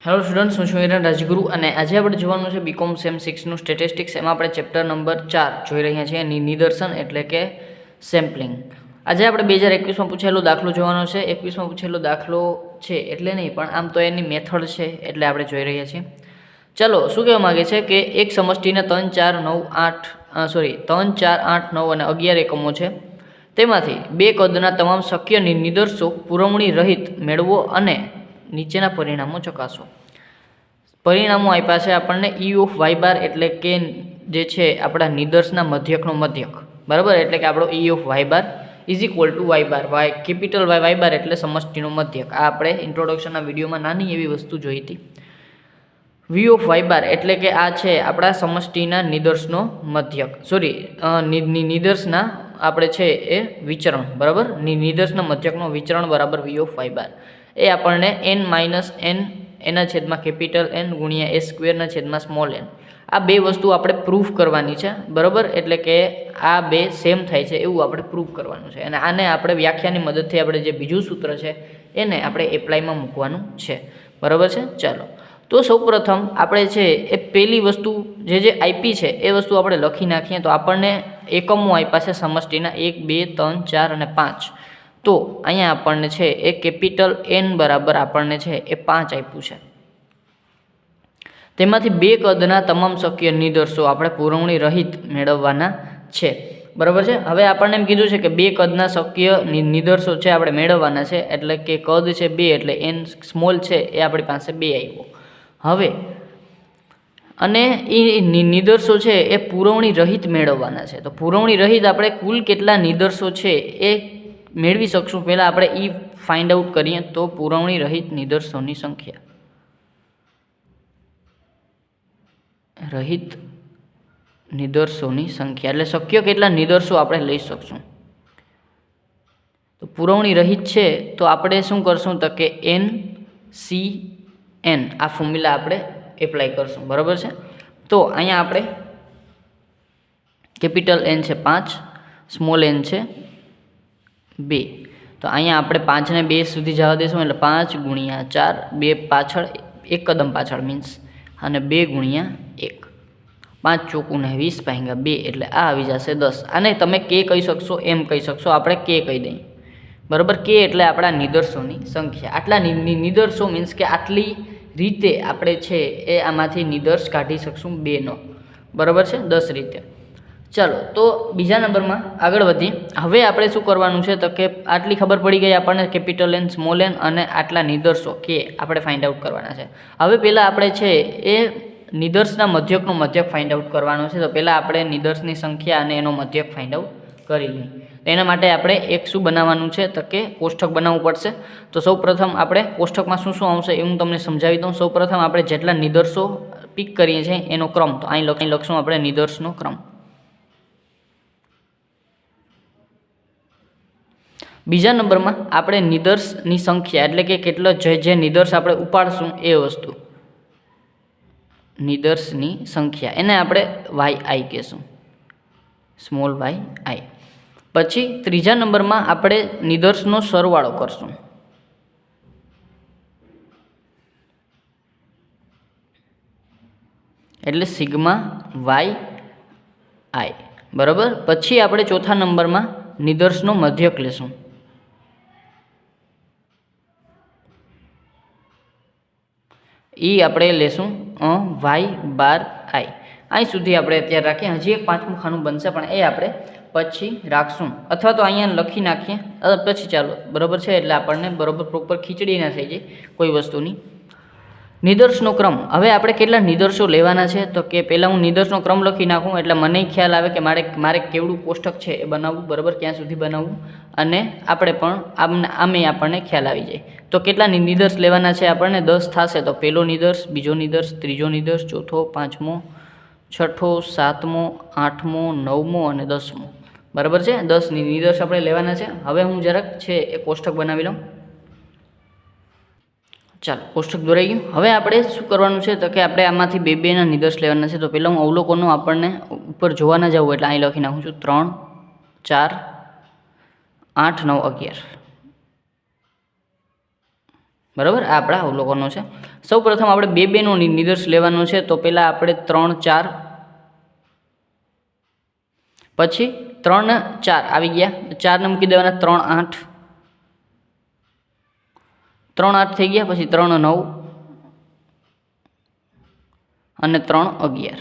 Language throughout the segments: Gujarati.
હેલો સ્ટુડન્ટ્સ, હું છું હિરણ રાજગુરુ અને આજે આપણે જોવાનું છે બીકોમ સેમ 6નું સ્ટેટિસ્ટિક્સ. એમાં આપણે ચેપ્ટર નંબર 4 જોઈ રહ્યા છીએ, નિદર્શન એટલે કે સેમ્પલિંગ. આજે આપણે 2021માં પૂછેલો દાખલો જોવાનો છે. 21માં પૂછેલો દાખલો છે એટલે નહીં, પણ આમ તો એની મેથડ છે એટલે આપણે જોઈ રહ્યા છીએ. ચલો, શું કહેવા માગે છે કે એક સમષ્ટિના 3, 4, 8, 9 અને 11 એકમો છે. તેમાંથી બે કદના તમામ શક્ય નિદર્શો પુરવણી રહિત મેળવો અને નીચેના પરિણામો ચકાસો. પરિણામો આપ્યા છે આપણને E ઓફ વાય બાર એટલે કે જે છે આપણા નિદર્શના મધ્યકનો મધ્યક, બરાબર. એટલે કે આપણો E of Y bar is equal to Y bar, capital Y bar એટલે સમષ્ટિનો મધ્યક. આ આપણે ઇન્ટ્રોડક્શનના વિડીયોમાં નાની એવી વસ્તુ જોઈ હતી. V ઓફ વાય બાર એટલે કે આ છે આપણા સમષ્ટિના નિદર્શનો મધ્યક, નિદર્શના આપણે છે એ વિચરણ, બરાબર. નિદર્શના મધ્યકનો વિચરણ બરાબર V ઓફ વાય બાર. એ આપણને n માઇનસ n એના છેદમાં કેપિટલ N ગુણ્યા s સ્ક્વેરના છેદમાં સ્મોલ n. આ બે વસ્તુ આપણે પ્રૂફ કરવાની છે, બરાબર. એટલે કે આ બે સેમ થાય છે એવું આપણે પ્રૂફ કરવાનું છે. અને આને આપણે વ્યાખ્યાની મદદથી આપણે જે બીજું સૂત્ર છે એને આપણે એપ્લાયમાં મૂકવાનું છે, બરાબર છે. ચાલો, તો સૌપ્રથમ આપણે છે એ પહેલી વસ્તુ જે આપી છે એ વસ્તુ આપણે લખી નાખીએ. તો આપણને એકમો આપ્યા છે સમષ્ટિના 1, 2, 3, 4 અને 5. તો અહીંયા આપણને છે એ કેપિટલ N બરાબર આપણને છે એ 5 આપ્યું છે. તેમાંથી બે કદના તમામ શક્ય નિદર્શો આપણે પુરવણી રહિત મેળવવાના છે, બરાબર છે. હવે આપણને એમ કીધું છે કે બે કદના શક્ય નિદર્શો છે આપણે મેળવવાના છે. એટલે કે કદ છે 2 એટલે N સ્મોલ છે એ આપણી પાસે 2 આવ્યો. હવે અને એ નિદર્શો છે એ પુરવણી રહિત મેળવવાના છે. તો પુરવણી રહિત આપણે કુલ કેટલા નિદર્શો છે એ મેળવી શકશું. પહેલાં આપણે એ ફાઇન્ડ આઉટ કરીએ. તો પુરવણી રહિત નિદર્શોની સંખ્યા, રહિત નિદર્શોની સંખ્યા એટલે શક્ય કેટલા નિદર્શો આપણે લઈ શકશું. તો પુરવણી રહિત છે તો આપણે શું કરશું તો કે NCN આ ફોર્મ્યુલા આપણે એપ્લાય કરશું, બરાબર છે. તો અહીંયા આપણે કેપિટલ N છે 5, સ્મોલ n છે 2. તો અહીંયા આપણે 5 ને 2 સુધી જવા દઈશું એટલે 5 ગુણ્યા 4, 2 પાછળ એક કદમ પાછળ મીન્સ, અને 2 ગુણ્યા 1, 5 ચોકું ને 20 ભાગ્યા 2 એટલે આ આવી જશે 10. આને તમે કે કહી શકશો, એમ કહી શકશો, આપણે કે કહી દઈએ, બરાબર. કે એટલે આપણા નિદર્શોની સંખ્યા. આટલા નિદર્શો મીન્સ કે આટલી રીતે આપણે છે એ આમાંથી નિદર્શ કાઢી શકશું 2નો, બરાબર છે, 10 રીતે. ચાલો, તો બીજા નંબરમાં આગળ વધીએ. હવે આપણે શું કરવાનું છે તો કે આટલી ખબર પડી ગઈ આપણને કેપિટલ N, સ્મોલ n અને આટલા નિદર્શો કે આપણે ફાઇન્ડ આઉટ કરવાના છે. હવે પહેલાં આપણે છે એ નિદર્શના મધ્યકનો મધ્યક ફાઇન્ડ આઉટ કરવાનો છે. તો પહેલાં આપણે નિદર્શની સંખ્યા અને એનો મધ્યક ફાઇન્ડ આઉટ કરી લઈએ. એના માટે આપણે એક શું બનાવવાનું છે તો કે કોષ્ટક બનાવવું પડશે. તો સૌપ્રથમ આપણે કોષ્ટકમાં શું શું આવશે એ હું તમને સમજાવી દઉં. સૌપ્રથમ આપણે જેટલા નિદર્શો પિક કરીએ છીએ એનો ક્રમ, તો અહીં લખશું આપણે નિદર્શનો ક્રમ. બીજા નંબરમાં આપણે નિદર્શની સંખ્યા એટલે કે કેટલો જે નિદર્શ આપણે ઉપાડશું એ વસ્તુ, નિદર્શની સંખ્યા, એને આપણે yi કહેશું, સ્મોલ yi. પછી ત્રીજા નંબરમાં આપણે નિદર્શનો સરવાળો કરશું, એટલે સિગ્મા yi, બરાબર. પછી આપણે ચોથા નંબરમાં નિદર્શનો મધ્યક લેશું, એ આપણે લેશું y બાર i. અહીં સુધી આપણે અત્યારે રાખીએ. હજી એક પાંચમું ખાનું બનશે પણ એ આપણે પછી રાખશું, અથવા તો અહીંયા લખી નાખીએ પછી. ચાલો, બરાબર છે. એટલે આપણને બરાબર પ્રોપર ખીચડી ના થઈ જાય કોઈ વસ્તુની. નિદર્શનો ક્રમ, હવે આપણે કેટલા નિદર્શો લેવાના છે તો કે પહેલાં હું નિદર્શનો ક્રમ લખી નાખું એટલે મને ખ્યાલ આવે કે મારે કેવડું કોષ્ટક છે એ બનાવવું, બરાબર, ક્યાં સુધી બનાવવું, અને આપણે પણ આમે આપણને ખ્યાલ આવી જાય. તો કેટલા નિદર્શ લેવાના છે આપણને 10 થશે. તો પહેલો નિદર્શ, બીજો નિદર્શ, ત્રીજો નિદર્શ, ચોથો, પાંચમો, છઠ્ઠો, સાતમો, આઠમો, નવમો અને 10મો, બરાબર છે. 10 નિદર્શ આપણે લેવાના છે. હવે હું જરાક છે એ કોષ્ટક બનાવી લઉં. ચાલો, કોષ્ટક દોરાઈ ગયું. હવે આપણે શું કરવાનું છે તો કે આપણે આમાંથી બેના નિદર્શ લેવાના છે. તો પહેલાં હું અવલોકનો આપણને ઉપર જોવા ના જવું એટલે અહીં લખી નાખું છું 3, 4, 8, 9, 11. બરાબર, આ આપણા અવલોકનો છે. સૌ પ્રથમ આપણે 2 2નો નિદર્શ લેવાનો છે. તો પહેલાં આપણે 3 4, પછી 3 ને 4 આવી ગયા, 4 ને મૂકી દેવાના, 3 8, 3 8 થઈ ગયા, પછી 3 9 અને 3 11.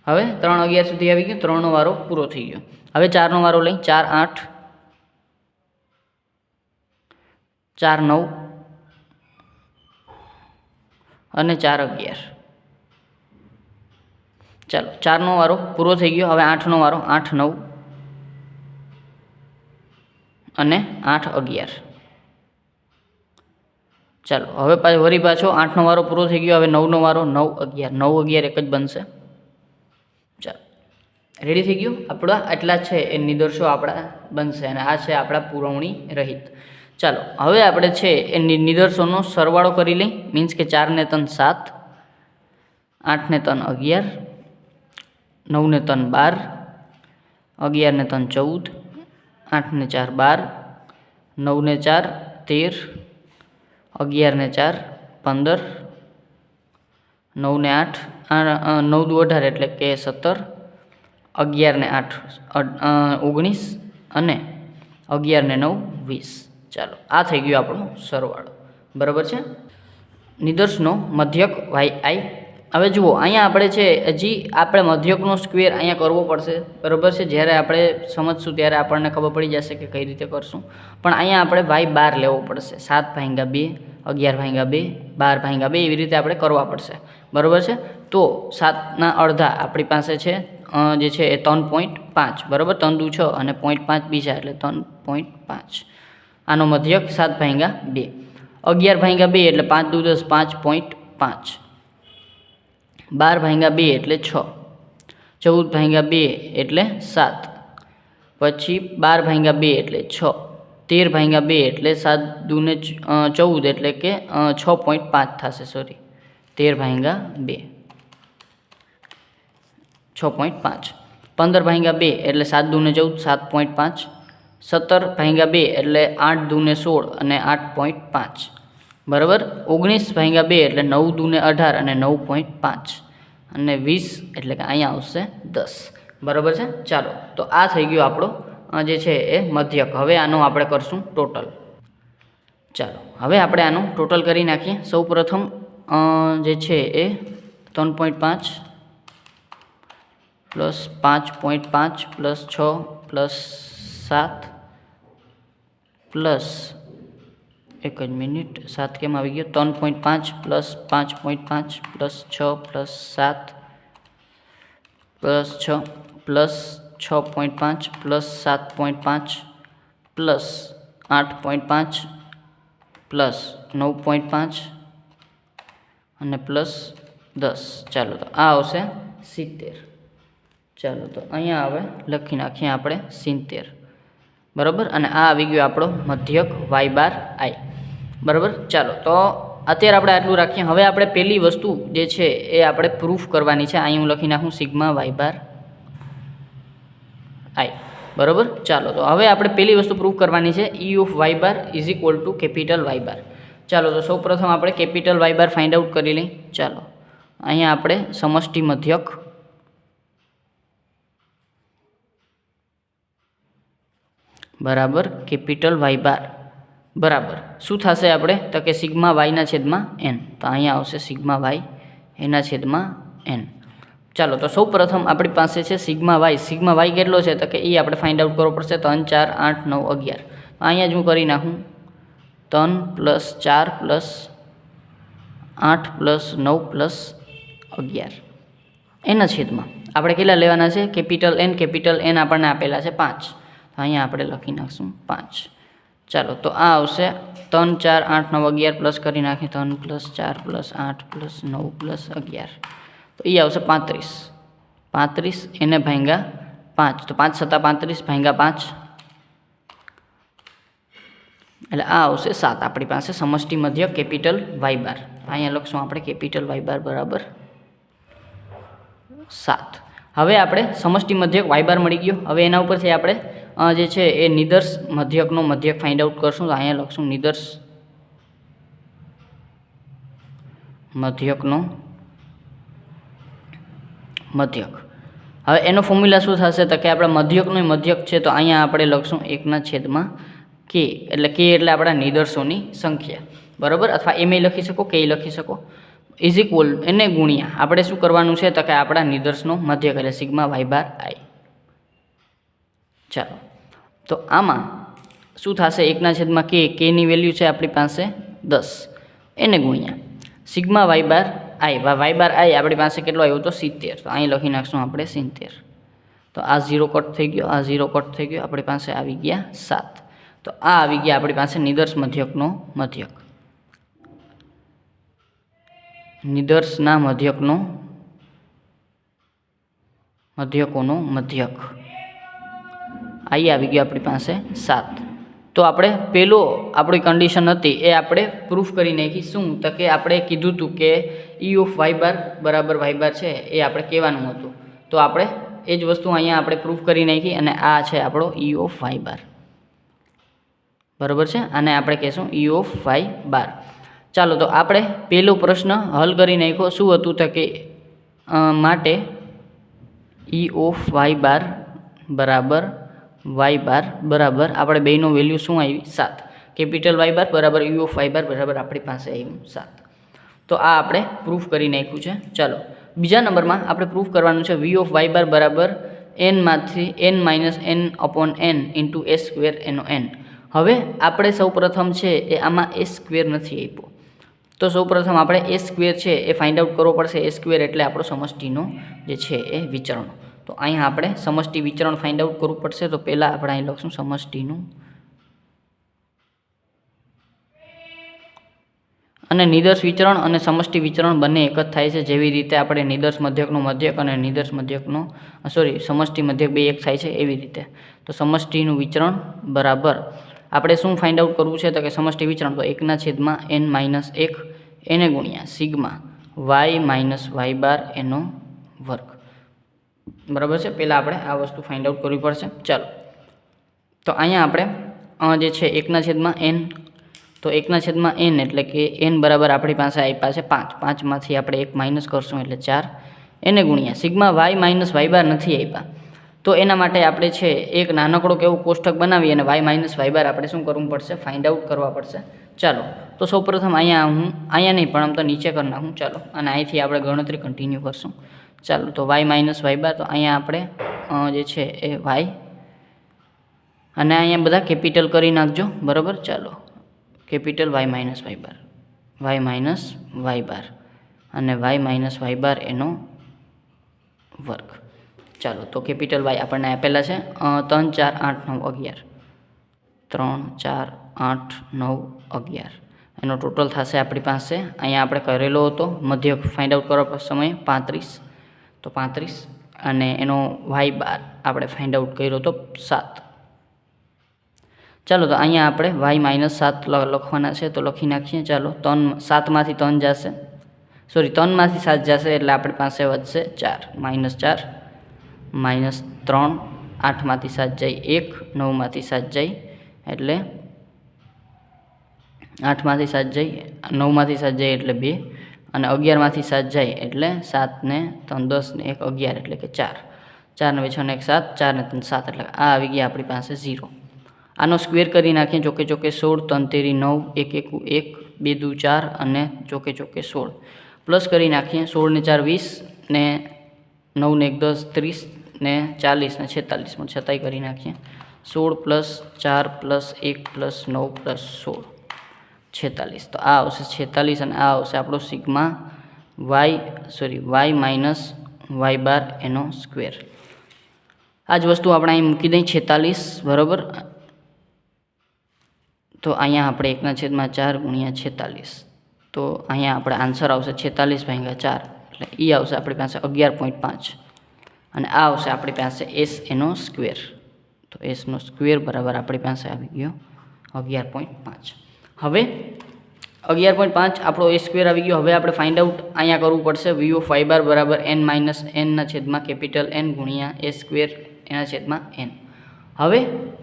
હવે 3 11 સુધી આવી ગયું, 3નો વારો પૂરો થઈ ગયો. હવે 4નો વારો લઈ, 4 8, 4 9 અને 4 11. ચાલો, 4નો વારો પૂરો થઈ ગયો. હવે 8નો વારો, 8 9 અને 8 11. ચાલો, હવે વળી પાછો 8નો વારો પૂરો થઈ ગયો. હવે 9નો વારો, 9 11. 9 11 એક જ બનશે. ચાલો, રેડી થઈ ગયું. આપણા આટલા છે એ નિદર્શો આપણા બનશે અને આ છે આપણા પુરવણી રહિત. ચાલો, હવે આપણે છે એ નિદર્શોનો સરવાળો કરી લઈ. મીન્સ કે 4 ને 3 7, 8 ને 3 11, 9 ને 3 12, 11 ને 3 14, 8 ને 4 12, 9 ને 4 13, 11 ને 4 15, 9 ને 8 9 દુ 18 એટલે કે 17, 11 ને 8 19 અને 11 ને 9 20. ચાલો, આ થઈ ગયો આપણો સરવાળો. બરાબર છે. નિદર્શનો મધ્યક yi. હવે જુઓ, અહીંયા આપણે છે હજી આપણે મધ્યકનો સ્ક્વેર અહીંયા કરવો પડશે. બરાબર છે. જ્યારે આપણે સમજશું ત્યારે આપણને ખબર પડી જશે કે કઈ રીતે કરશું. પણ અહીંયા આપણે y12 લેવો પડશે. 7/2, 11/2, 12/2 એવી રીતે આપણે કરવા પડશે. બરાબર છે. તો 7ના અડધા આપણી પાસે છે જે છે એ 3.5. બરાબર, 3 દુ 6 અને 0.5 બીજા એટલે 3.5. આનો મધ્યક 7/2. 11/2 એટલે 5 દુ 10, 5.5. 12/2 એટલે 6, 14/2 એટલે 7, પછી 12/2 એટલે 6, 13/2 એટલે 7 દુ ને 14 એટલે કે 6.5 થશે. સોરી, 13/2 6.5. 15/2 એટલે 7 દુ ને 14 7.5. 17/2 એટલે 8 દુ ને 16 અને 8.5. બરાબર. 19/2 એટલે 9 દુ ને 18 અને 9.5 અને 20 એટલે કે અહીંયા આવશે 10. બરાબર છે. ચાલો, તો આ થઈ ગયો આપણો જે છે એ મધ્યક. હવે આનો આપણે કરશું ટોટલ. ચાલો, હવે આપણે આનું ટોટલ કરી નાખીએ. સૌ પ્રથમ જે છે એ 3.5 plus 5.5 plus 6 plus 7 plus 1 minute 7 કેમ આવી ગયો? 3.5 plus 5.5 plus 6 plus 7 plus 6 plus 6.5 plus 7.5 plus 8.5 plus 9.5 અને પ્લસ 10. ચાલો, તો આ આવશે 70. ચાલો, તો અહીંયા હવે લખી નાખીએ આપણે 70. બરાબર. અને આ આવી ગયો આપણો મધ્યક y/i. બરાબર. ચાલો, તો અત્યારે આપણે આટલું રાખીએ. હવે આપણે પહેલી વસ્તુ જે છે એ આપણે પ્રૂફ કરવાની છે. અહીં હું લખી નાખું સિગ્મા y/i. બરાબર. ચાલો, તો હવે આપણે પહેલી વસ્તુ પ્રૂફ કરવાની છે. e of y is equal two capital y. ચાલો, તો સૌ પ્રથમ આપણે કેપિટલ y ફાઇન્ડ આઉટ કરી લઈએ. ચાલો, અહીંયા આપણે સમષ્ટિ મધ્યક બરાબર કેપિટલ y બરાબર શું થશે આપણે? તો કે સિગ્મા y/n. તો અહીંયા આવશે સિગ્મા y એના છેદમાં n. ચાલો, તો સૌ પ્રથમ આપણી પાસે છે સિગ્મા y. સિગ્મા y કેટલો છે? તો કે એ આપણે ફાઇન્ડ આઉટ કરવો પડશે. 3 4 8 9 11. અહીંયા જ હું કરી નાખું 3 પ્લસ 4 પ્લસ 8 પ્લસ 9 પ્લસ 11 એના છેદમાં આપણે કેટલા લેવાના છે? કેપિટલ n આપણને આપેલા છે 5. અહીંયા આપણે લખી નાખશું 5. ચાલો, તો આ આવશે 3 4 8 9 11 પ્લસ કરી નાખીએ 3 પ્લસ 4 પ્લસ 8 પ્લસ 9 પ્લસ 11. તો એ આવશે 35. 35 એને ભાંગ્યા 5. તો 5 × 35 ભાંગ્યા 5 એટલે આ આવશે 7. આપણી પાસે સમષ્ટિ મધ્ય કેપિટલ y/. અહીંયા લખશું આપણે કેપિટલ y/ બરાબર 7. હવે આપણે સમષ્ટિ મધ્યક y/ મળી ગયો. હવે એના ઉપરથી આપણે જે છે એ નિદર્શ મધ્યકનો મધ્યક ફાઇન્ડ આઉટ કરશું. તો અહીંયા લખશું નિદર્શ મધ્યકનો મધ્યક. હવે એનો ફોર્મ્યુલા શું થશે તો કે આપણા મધ્યકનો મધ્યક છે તો અહીંયા આપણે લખશું 1/k, એટલે કે એટલે આપણા નિદર્શોની સંખ્યા, બરાબર. અથવા એમ લખી શકો, કે લખી શકો, ઇઝ ઇક્વલ એને ગુણ્યા આપણે શું કરવાનું છે તો કે આપણા નિદર્શનો મધ્યક એટલે σy/i. ચાલો તો આમાં શું થશે 1/k, kની વેલ્યુ છે આપણી પાસે 10, એને ગુણ્યા σy/i. y/i આપણી પાસે કેટલો આવ્યો તો 70, તો અહીં લખી નાખશું આપણે 70. તો આ 0 કટ થઈ ગયો, આ 0 કટ થઈ ગયો, આપણી પાસે આવી ગયા 7. તો આ આવી ગયા આપણી પાસે નિદર્શ મધ્યકનો મધ્યક, નિદર્શના મધ્યકનો મધ્યકોનો મધ્યક. અહીં આવી ગયો આપણી પાસે 7. તો આપણે પેલો આપણી કન્ડિશન હતી એ આપણે પ્રૂફ કરી નાખી. શું તો કે આપણે કીધું હતું કે E(y) બરાબર y છે એ આપણે કહેવાનું હતું. તો આપણે એ જ વસ્તુ અહીંયા આપણે પ્રૂફ કરી નાખી અને આ છે આપણો E(y)፣ બરાબર છે. આને આપણે કહેશું E(y)። ચાલો તો આપણે પહેલો પ્રશ્ન હલ કરી નાખ્યો. શું હતું તો કે માટે E(y) બરાબર y બરાબર આપણે બેનો વેલ્યુ શું આવી 7, કેપિટલ y બરાબર E(y) બરાબર આપણી પાસે આવ્યું 7. તો આ આપણે પ્રૂફ કરી નાખ્યું છે. ચાલો બીજા નંબરમાં આપણે પ્રૂફ કરવાનું છે V(y) બરાબર n-n/n ઇન્ટુ s²n. હવે આપણે સૌપ્રથમ છે એ આમાં s² નથી આપ્યો, તો સૌપ્રથમ આપણે s² છે એ ફાઇન્ડ આઉટ કરવો પડશે. s² એટલે આપણો સમષ્ટિનો જે છે એ વિચરણ. તો અહીંયા આપણે સમષ્ટિ વિચરણ ફાઇન્ડ આઉટ કરવું પડશે. તો પહેલાં આપણે અહીં લખશું સમષ્ટિનું અને નિદર્શ વિચરણ અને સમષ્ટિ વિચરણ બંને એક જ થાય છે. જેવી રીતે આપણે નિદર્શ મધ્યકનો મધ્યક અને નિદર્શ મધ્યકનો સમષ્ટિ મધ્યક બે એક થાય છે એવી રીતે. તો સમષ્ટિનું વિચરણ બરાબર આપણે શું ફાઇન્ડ આઉટ કરવું છે તો કે સમષ્ટિ વિચરણ તો 1/n-1 એને ગુણ્યા σy-y એનો વર્ગ, બરાબર છે. પહેલાં આપણે આ વસ્તુ ફાઇન્ડ આઉટ કરવી પડશે. ચાલો તો અહીંયા આપણે જે છે 1/n, તો 1/n એટલે કે n બરાબર આપણી પાસે આપ્યા છે 5, 5માંથી આપણે 1 માઇનસ કરશું એટલે 4, એને ગુણ્યા σy-y નથી આપ્યા. તો એના માટે આપણે છે એક નાનકડો કેવું કોષ્ટક બનાવી અને y-y આપણે શું કરવું પડશે ફાઇન્ડ આઉટ કરવા પડશે. ચાલો તો સૌપ્રથમ અહીંયા નહીં પણ આમ તો નીચે કરી નાખું. ચાલો અને અહીંથી આપણે ગણતરી કન્ટિન્યુ કરશું. ચાલો તો y-y તો અહીંયા આપણે જે છે એ y અને અહીંયા બધા કેપિટલ કરી નાખજો, બરાબર. ચાલો કેપિટલ y-y અને y-y એનો વર્ગ. ચાલો તો કેપિટલ y આપણને આપેલા છે 3, 4, 8, 9, 11. એનો ટોટલ થશે આપણી પાસે અહીંયા આપણે કરેલો હતો મધ્યક ફાઇન્ડ આઉટ કરવા સમયે 35, તો 35 અને એનો y આપણે ફાઇન્ડ આઉટ કર્યો હતો 7. ચાલો તો અહીંયા આપણે y-7 લખવાના છે તો લખી નાખીએ. ચાલો 7માંથી 3 જશે, 3માંથી 7 જશે એટલે આપણી પાસે વધશે 4, -3, 8માંથી 7 જાય 1, 9માંથી 7 જાય એટલે 8માંથી 7 જાય 9માંથી 7 જાય એટલે 2 અને 11માંથી 7 જાય એટલે 7 ને 3 10 ને 1 11 એટલે કે 4, 4 ને 6 ને 1 7, 4 ને 3 7 એટલે આ આવી ગયા આપણી પાસે 0. આનો સ્ક્વેર કરી નાખીએ. ચોકે ચોકે 16, 3 તેરી 9, 1 1 1, 2 2 4 અને ચોકે ચોકે 16 પ્લસ કરી નાખીએ. 16 ને 4 20 ને 9 ને 1 10 30 ને 40 ને 46 પણ છતાંય કરી નાખીએ. 16 + 4 + 1 + 9 + 16 46. તો આ આવશે 46 અને આ આવશે આપણો y-y એનો સ્ક્વેર. આ જ વસ્તુ આપણે અહીં મૂકી દઈએ 46, બરાબર. તો અહીંયા આપણે 1/4 × 46, તો અહીંયા આપણે આન્સર આવશે 46/4 એટલે એ આવશે આપણી પાસે 11.5 અને આ આવશે આપણી પાસે s એનો સ્ક્વેર. તો એસનો સ્ક્વેર બરાબર આપણી પાસે આવી ગયો 11.5. હવે 11.5 આપણો એ સ્ક્વેર આવી ગયો. હવે આપણે ફાઇન્ડ આઉટ અહીંયા કરવું પડશે v(y) બરાબર n-n/n N ગુણ્યા s² n. હવે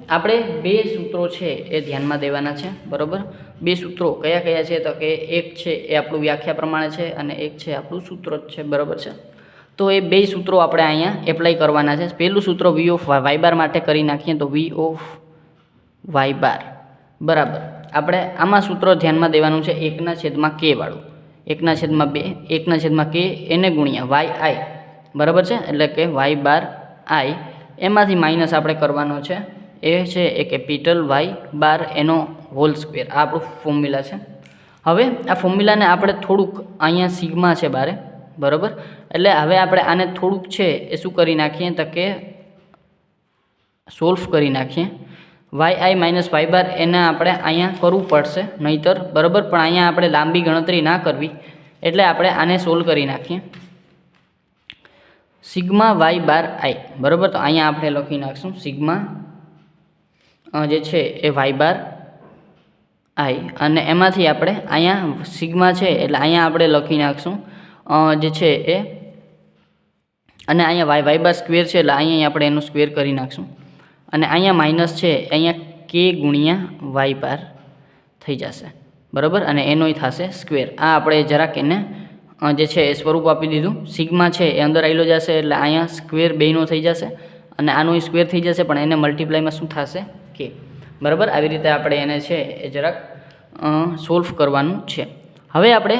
આપણે બે સૂત્રો છે એ ધ્યાનમાં દેવાના છે, બરાબર. બે સૂત્રો કયા કયા છે તો કે એક છે એ આપણું વ્યાખ્યા પ્રમાણે છે અને એક છે આપણું સૂત્ર જ છે, બરાબર છે. તો એ બે સૂત્રો આપણે અહીંયા એપ્લાય કરવાના છે. પહેલું સૂત્ર વી ઓફ વાય બાર માટે કરી નાખીએ તો વી ઓફ વાય બાર બરાબર. આપણે આમાં સૂત્ર ધ્યાનમાં દેવાનું છે 1/k વાળું, 1/2, 1/k એને ગુણ્યા વાય આઈ, બરાબર છે. એટલે કે વાય બાર આઈ એમાંથી માઇનસ આપણે કરવાનો છે એ છે એ કેપિટલ વાય બાર એનો હોલ સ્ક્વેર. આ આપણું ફોર્મ્યુલા છે. હવે આ ફોર્મ્યુલાને આપણે થોડુંક અહીંયા સિગ્મા છે બારે, બરાબર. એટલે હવે આપણે આને થોડુંક છે એ શું કરી નાખીએ તો કે સોલ્વ કરી નાખીએ. વાય આઈ માઇનસ વાય બાર એને આપણે અહીંયા કરવું પડશે નહીંતર, બરાબર. પણ અહીંયા આપણે લાંબી ગણતરી ના કરવી એટલે આપણે આને સોલ્વ કરી નાખીએ. સિગ્મા વાય બાર આઈ, બરાબર. તો અહીંયા આપણે લખી નાખશું સિગ્મા જે છે એ વાય બાર આઈ અને એમાંથી આપણે અહીંયા સિગ્મા છે એટલે અહીંયા આપણે લખી નાખશું જે છે એ, અને અહીંયા વાય બાર સ્ક્વેર છે એટલે અહીંયા આપણે એનું સ્ક્વેર કરી નાખશું અને અહીંયા માઇનસ છે અહીંયા કે ગુણ્યા વાય બાર થઈ જશે, બરાબર. અને એનોય થશે સ્ક્વેર. આ આપણે જરાક એને જે છે એ સ્વરૂપ આપી દીધું. સિગ્મા છે એ અંદર આવેલો જશે એટલે અહીંયા સ્ક્વેર બેનો થઈ જશે અને આનો સ્ક્વેર થઈ જશે પણ એને મલ્ટીપ્લાયમાં શું થશે કે, બરાબર. આવી રીતે આપણે એને છે એ જરાક સોલ્વ કરવાનું છે. હવે આપણે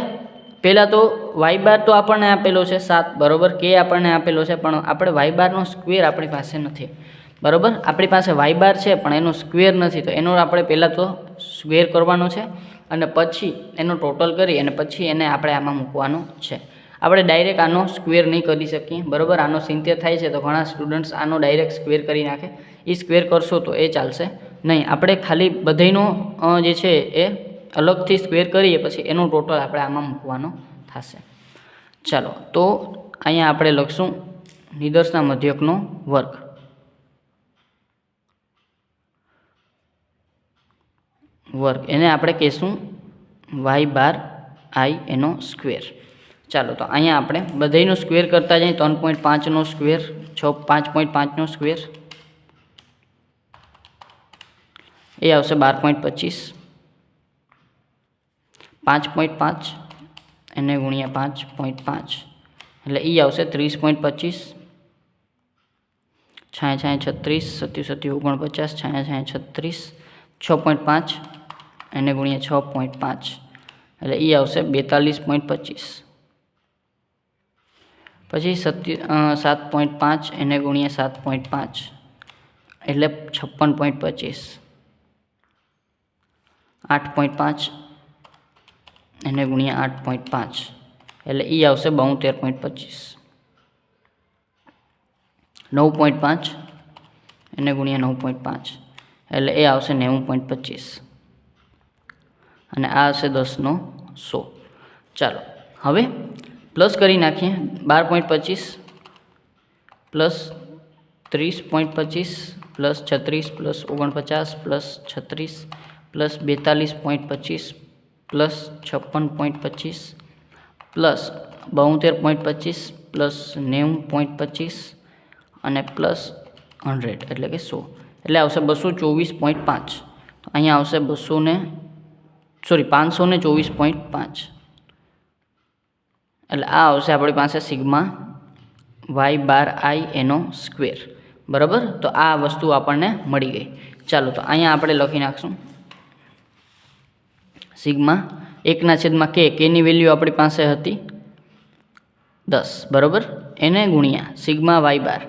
પહેલાં તો વાય બાર તો આપણને આપેલો છે 7, બરાબર. કે આપણને આપેલો છે પણ આપણે વાય બારનો સ્ક્વેર આપણી પાસે નથી, બરાબર. આપણી પાસે વાય બાર છે પણ એનો સ્ક્વેર નથી, તો એનો આપણે પહેલાં તો સ્ક્વેર કરવાનો છે અને પછી એનો ટોટલ કરી અને પછી એને આપણે આમાં મૂકવાનો છે. આપણે ડાયરેક્ટ આનો સ્ક્વેર નહીં કરી શકીએ, બરાબર. આનો 70 થાય છે તો ઘણા સ્ટુડન્ટ્સ આનો ડાયરેક્ટ સ્ક્વેર કરી નાખે. એ સ્ક્વેર કરશો તો એ ચાલશે નહીં. આપણે ખાલી બધાનો જે છે એ અલગથી સ્ક્વેર કરીએ પછી એનો ટોટલ આપણે આમાં મૂકવાનો થશે. ચાલો તો અહીંયા આપણે લખશું નિદર્શના મધ્યકનો વર્ગ. એને આપણે કહીશું વાય બાર આઈ એનો સ્ક્વેર. ચાલો તો અહીંયા આપણે બધાનો સ્ક્વેર કરતા જઈએ. 3.5નો સ્ક્વેર, 5.5નો સ્ક્વેર એ આવશે 12.25, 5.5 એને ગુણ્યા 5.5 એટલે એ આવશે 30.25, 6×36, 7×7 49, 6.5 એને ગુણ્યા 6.5 એટલે એ આવશે 42.25. પછી 7.5 એને ગુણ્યા 7.5 એટલે 56.25, 8.5 એને ગુણ્યા 8.5 એટલે એ આવશે 72.25, 9.5 એને ગુણ્યા 9.5 એટલે એ આવશે 90.25 અને આ આવશે 10/100. ચાલો હવે પ્લસ કરી નાખીએ. 12.25 plus 30.25 plus 36 plus 49 plus 36 plus 42.25 plus 56.25 plus 72.25 plus 90.25 અને પ્લસ 100 એટલે કે 100 એટલે આવશે 224.5. અહીંયા આવશે 524.5 એટલે આ આવશે આપણી પાસે સિગ્મા વાય બાર આઈ એનો સ્ક્વેર, બરાબર. તો આ વસ્તુ આપણને મળી ગઈ. ચાલો તો અહીંયા આપણે લખી નાખશું સિગ્મા 1/k, કેની વેલ્યુ આપણી પાસે હતી 10, બરાબર. એને ગુણ્યા સિગ્મા વાય બાર,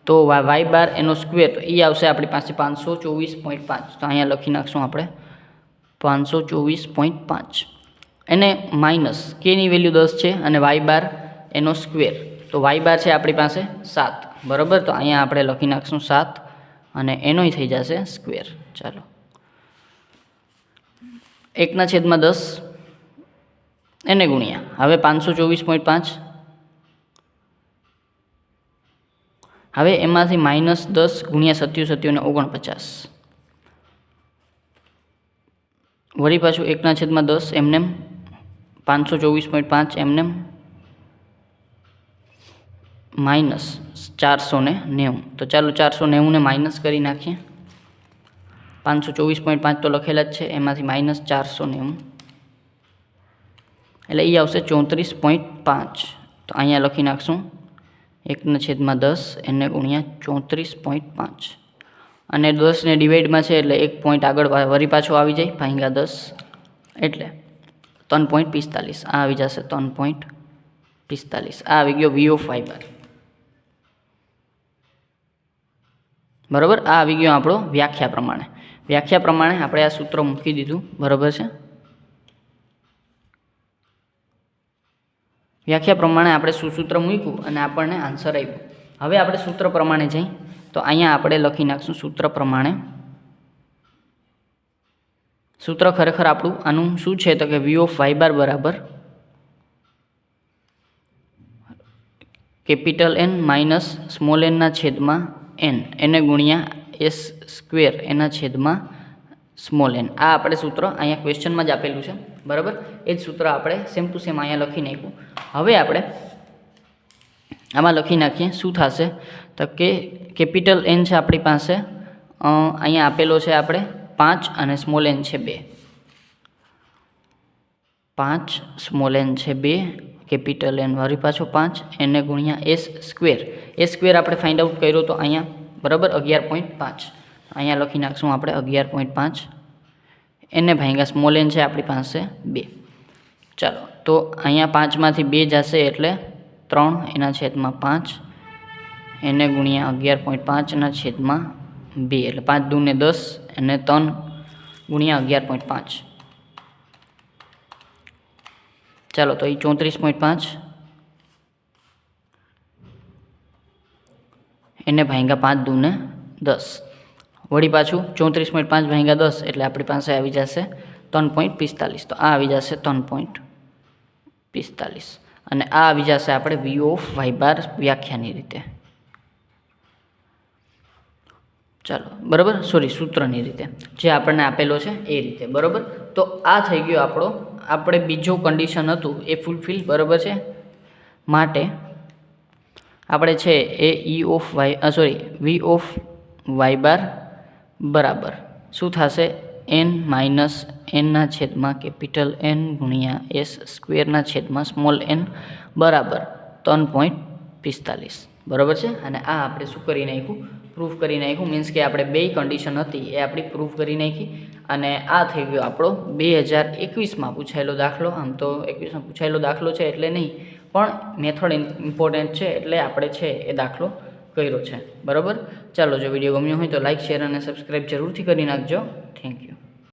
તો વાય બાર એનો સ્ક્વેર તો એ આવશે આપણી પાસે 524.5. તો અહીંયા લખી નાખશું આપણે 524.5 એને માઇનસ કેની વેલ્યુ 10 છે અને વાય બાર એનો સ્ક્વેર, તો વાય બાર છે આપણી પાસે 7, બરાબર. તો અહીંયા આપણે લખી નાખશું 7 અને એનોય થઈ જશે સ્ક્વેર. ચાલો 1/10 એને ગુણ્યા હવે 524.5, હવે એમાંથી -10 ગુણ્યા 77 = 49, વળી પાછું 1/10 એમને 524.5 એમને -490. તો ચાલો 490 ને માઇનસ કરી નાખીએ. 524.5 તો લખેલા જ છે, એમાંથી -490 એટલે એ આવશે 34.5. તો અહીંયા લખી નાખશું 1/10 એને ગુણ્યા 34.5 અને 10 ને ડિવાઈડમાં છે એટલે 1 પોઈન્ટ આગળ વળી પાછો આવી જાય, ભાંગ્યા 10 એટલે 3.45. આ આવી જશે 3.45. આ આવી ગયો વી ઓફ વાય બાર. બરાબર, આ આવી ગયો આપણો વ્યાખ્યા પ્રમાણે. વ્યાખ્યા પ્રમાણે આપણે આ સૂત્ર મૂકી દીધું. બરાબર છે, વ્યાખ્યા પ્રમાણે આપણે સૂત્ર મૂક્યું અને આપણને આન્સર આવ્યો. હવે આપણે સૂત્ર પ્રમાણે જઈ તો અહીંયા આપણે લખી નાખશું સૂત્ર પ્રમાણે. સૂત્ર ખરેખર આપણું આનું શું છે તો કે વી ઓફ વાય બાર બરાબર કેપિટલ એન માઇનસ સ્મોલ એનના છેદમાં એન એને ગુણ્યા એસ સ્ક્વેર એના છેદમાં સ્મોલ એન. આ આપણે સૂત્ર અહીંયા ક્વેશ્ચનમાં જ આપેલું છે. બરાબર, એ જ સૂત્ર આપણે સેમ ટુ સેમ અહીંયા લખી નાખ્યું. હવે આપણે આમાં લખી નાખીએ શું થશે તો કે કેપિટલ એન છે આપણી પાસે, અહીંયા આપેલો છે આપણે 5 અને સ્મોલ એન છે 2. 5 સ્મોલ એન છે 2, કેપિટલ એન વળી પાછો 5 એને ગુણ્યા એસ સ્ક્વેર. એસ સ્ક્વેર આપણે ફાઇન્ડ આઉટ કર્યો તો અહીંયા બરાબર 11.5. અહીંયા લખી નાખશું આપણે 11.5 એને ભાંગ્યા સ્મોલ એન છે આપણી પાસે 2. ચાલો, તો અહીંયા 5માંથી 2 જશે એટલે 3 એના છેદમાં 5 એને ગુણ્યા 11.5 છેદમાં 2 એટલે 5 દૂને 10 અને 3 ગુણ્યા 11.5. ચાલો, તો એ 34.5 એને ભાંગ્યા 5 દૂને 10 વળી પાછું 34.5 ભાંગ્યા 10 એટલે આપણી પાસે આવી જશે 3.45. તો આ આવી જશે 3.45 અને આ આવી જશે આપણે વી ઓફ વાય બાર વ્યાખ્યાની રીતે. ચાલો, બરાબર, સોરી સૂત્રની રીતે જે આપણને આપેલો છે એ રીતે. બરાબર, તો આ થઈ ગયો આપણો આપણે બીજો કન્ડિશન હતું એ ફૂલફિલ. બરાબર છે, માટે આપણે છે એ E of Y V of Y bar બરાબર શું થશે એન માઇનસ એનના છેદમાં કેપિટલ એન ગુણ્યા એસ સ્ક્વેરના છેદમાં સ્મોલ એન બરાબર 3.45. બરાબર છે, અને આ આપણે શું કરી નાખ્યું, પ્રૂફ કરી નાખ્યું. મીન્સ કે આપણે બે કન્ડિશન હતી એ આપણી પ્રૂફ કરી નાખી અને આ થઈ ગયો આપણો 2021માં પૂછાયેલો દાખલો. આમ તો 21માં પૂછાયેલો દાખલો છે એટલે નહીં, પણ મેથડ ઇમ્પોર્ટન્ટ છે એટલે આપણે છે એ દાખલો કર્યો છે. બરાબર, ચાલો, જો વિડીયો ગમ્યો હોય તો લાઇક, શેર અને સબસ્ક્રાઈબ જરૂરથી કરી નાખજો. Thank you.